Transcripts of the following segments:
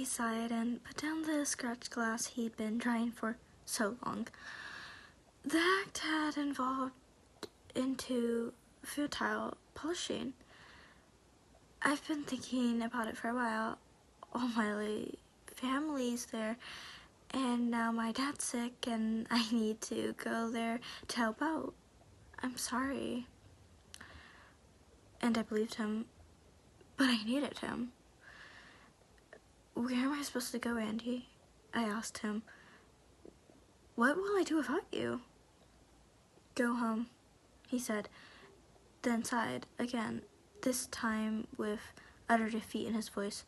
sighed and put down the scratch glass he'd been trying for so long. The act had evolved into futile polishing. I've been thinking about it for a while. All my family's there, and now my dad's sick and I need to go there to help out. I'm sorry. And I believed him, but I needed him. Where am I supposed to go, Andy? I asked him. What will I do without you? Go home, he said, then sighed again, this time with utter defeat in his voice.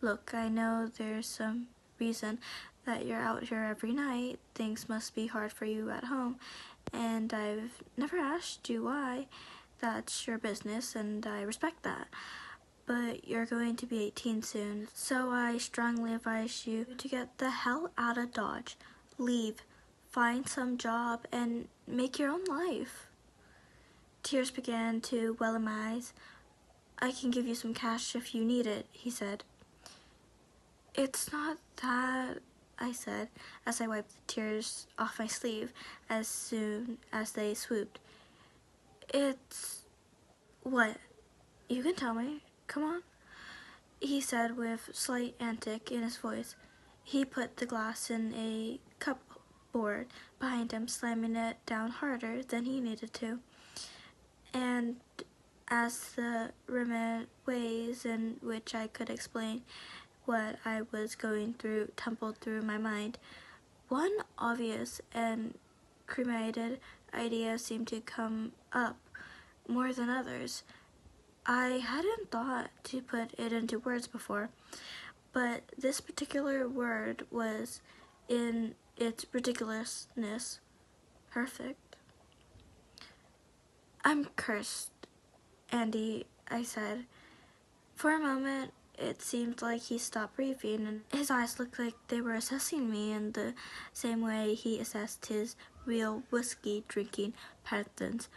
Look, I know there's some reason that you're out here every night. Things must be hard for you at home, and I've never asked you why. That's your business, and I respect that. But you're going to be 18 soon, so I strongly advise you to get the hell out of Dodge. Leave, find some job, and make your own life. Tears began to well in my eyes. I can give you some cash if you need it, he said. It's not that, I said, as I wiped the tears off my sleeve as soon as they swooped. It's... What? You can tell me. Come on, he said with slight antic in his voice. He put the glass in a cupboard behind him, slamming it down harder than he needed to. And as the remnant ways in which I could explain what I was going through tumbled through my mind, one obvious and cremated idea seemed to come up more than others. I hadn't thought to put it into words before, but this particular word was, in its ridiculousness, perfect. I'm cursed, Andy, I said. For a moment, it seemed like he stopped breathing, and his eyes looked like they were assessing me in the same way he assessed his real whiskey-drinking patrons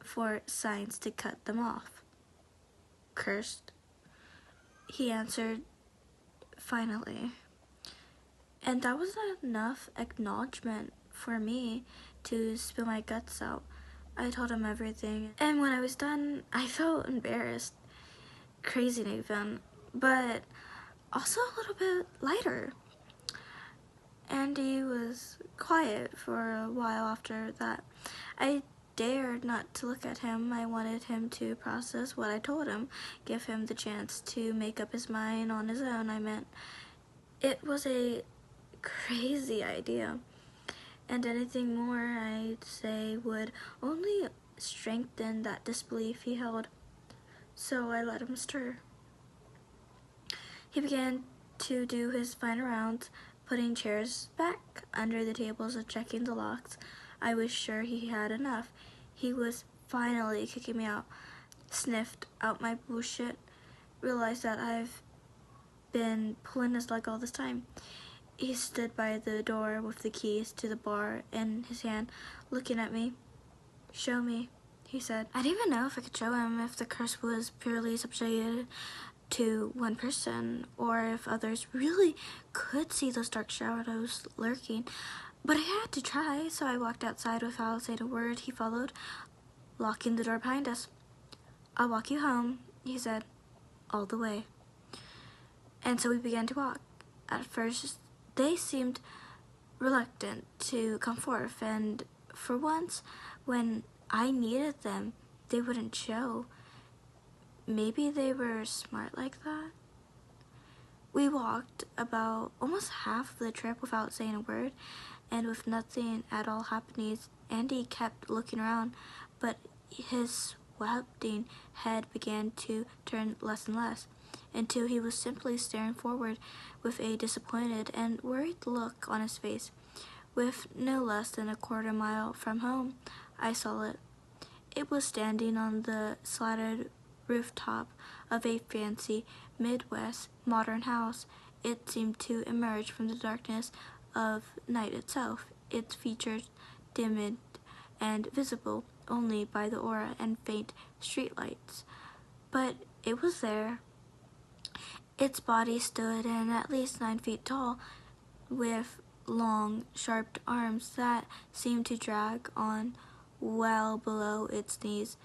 for signs to cut them off. Cursed, he answered finally. And that was enough acknowledgement for me to spill my guts out. I told him everything, and when I was done, I felt embarrassed, crazy even, but also a little bit lighter. Andy was quiet for a while after that. I dared not to look at him. I wanted him to process what I told him, give him the chance to make up his mind on his own. I meant, it was a crazy idea, and anything more I'd say would only strengthen that disbelief he held. So I let him stir. He began to do his final rounds, putting chairs back under the tables and checking the locks. I was sure he had enough. He was finally kicking me out. Sniffed out my bullshit, realized that I've been pulling his leg all this time. He stood by the door with the keys to the bar in his hand, looking at me. Show me, he said. I didn't even know if I could show him if the curse was purely subjected to one person, or if others really could see those dark shadows lurking. But I had to try, so I walked outside without saying a word. He followed, locking the door behind us. I'll walk you home, he said, all the way. And so we began to walk. At first, they seemed reluctant to come forth, and for once, when I needed them, they wouldn't show. Maybe they were smart like that? We walked about almost half the trip without saying a word, and with nothing at all happening. Andy kept looking around, but his sweeping head began to turn less and less, until he was simply staring forward with a disappointed and worried look on his face. With no less than a quarter mile from home, I saw it. It was standing on the slatted rooftop of a fancy Midwest modern house. It seemed to emerge from the darkness of night itself, its features dimmed and visible only by the aura and faint streetlights. But it was there, Its body stood in at least 9 feet tall, with long, sharp arms that seemed to drag on well below its knees.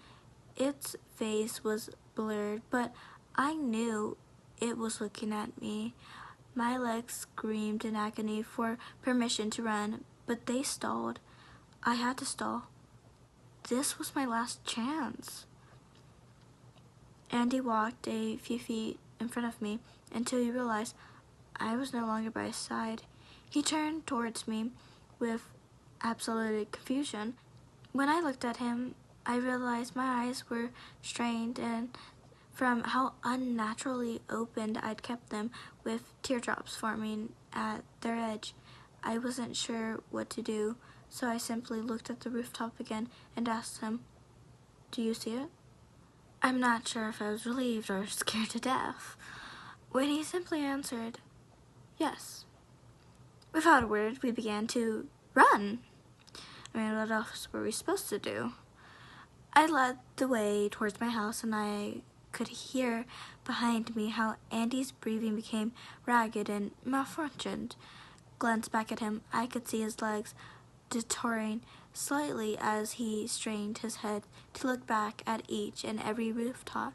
Its face was blurred, but I knew it was looking at me. My legs screamed in agony for permission to run, but they stalled. I had to stall. This was my last chance. Andy walked a few feet in front of me until he realized I was no longer by his side. He turned towards me with absolute confusion. When I looked at him, I realized my eyes were strained, and from how unnaturally opened I'd kept them, with teardrops forming at their edge. I wasn't sure what to do, so I simply looked at the rooftop again and asked him, "Do you see it?" I'm not sure if I was relieved or scared to death when he simply answered, "Yes." Without a word, we began to run. I mean, what else were we supposed to do? I led the way towards my house, and I could hear behind me how Andy's breathing became ragged and malfunctioned. Glanced back at him, I could see his legs detouring slightly as he strained his head to look back at each and every rooftop,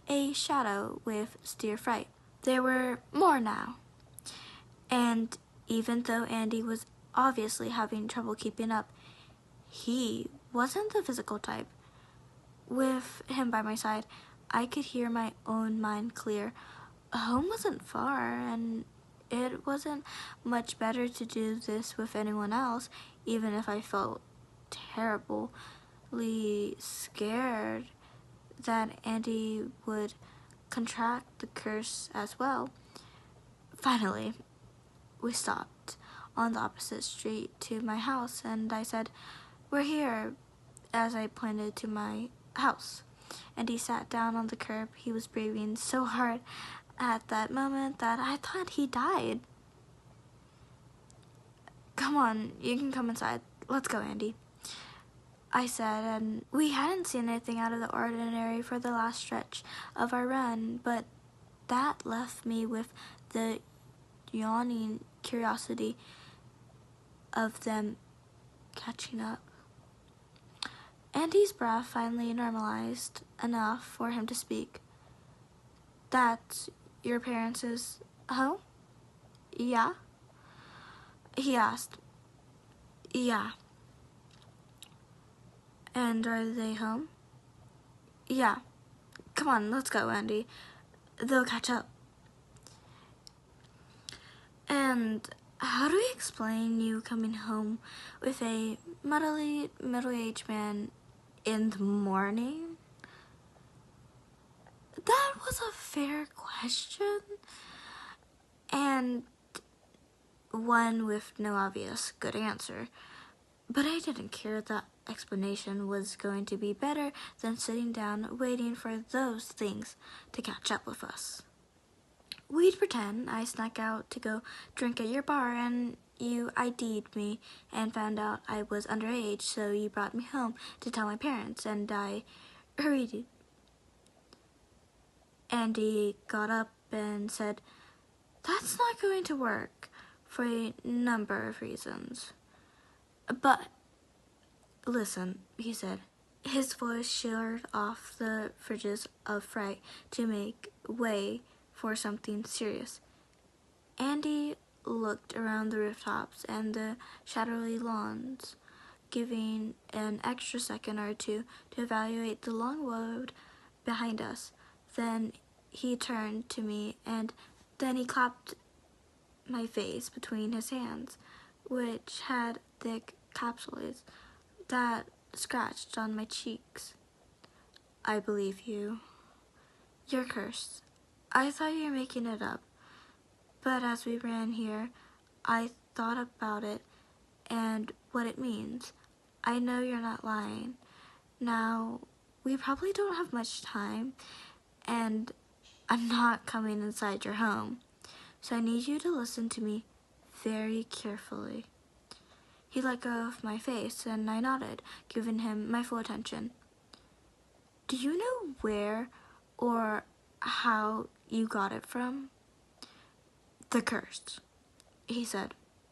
a shadow with steer fright. There were more now, and even though Andy was obviously having trouble keeping up, he wasn't the physical type. With him by my side, I could hear my own mind clear. Home wasn't far, and it wasn't much better to do this with anyone else, even if I felt terribly scared that Andy would contract the curse as well. Finally, we stopped on the opposite street to my house, and I said, "We're here," as I pointed to my house. And he sat down on the curb. He was breathing so hard at that moment that I thought he died. "Come on, you can come inside. Let's go, Andy," I said, and we hadn't seen anything out of the ordinary for the last stretch of our run, but that left me with the yawning curiosity of them catching up. Andy's breath finally normalized enough for him to speak. "That's your parents' home?" "Yeah?" he asked. "Yeah." "And are they home?" "Yeah." "Come on, let's go, Andy. They'll catch up." "And how do we explain you coming home with a muddly middle-aged man in the morning?" That was a fair question, and one with no obvious good answer. But I didn't care. That explanation was going to be better than sitting down waiting for those things to catch up with us. "We'd pretend I snuck out to go drink at your bar, and you ID'd me and found out I was underage, so you brought me home to tell my parents, and I hurried." Andy got up and said, "That's not going to work for a number of reasons. But listen," he said. His voice sheared off the fringes of fright to make way for something serious. Andy looked around the rooftops and the shadowy lawns, giving an extra second or two to evaluate the long road behind us. Then he turned to me, and then he clapped my face between his hands, which had thick capsules that scratched on my cheeks. "I believe you. You're cursed. I thought you were making it up. But as we ran here, I thought about it and what it means. I know you're not lying. Now, we probably don't have much time, and I'm not coming inside your home. So I need you to listen to me very carefully." He let go of my face, and I nodded, giving him my full attention. "Do you know where or how you got it from?" The curse, he said.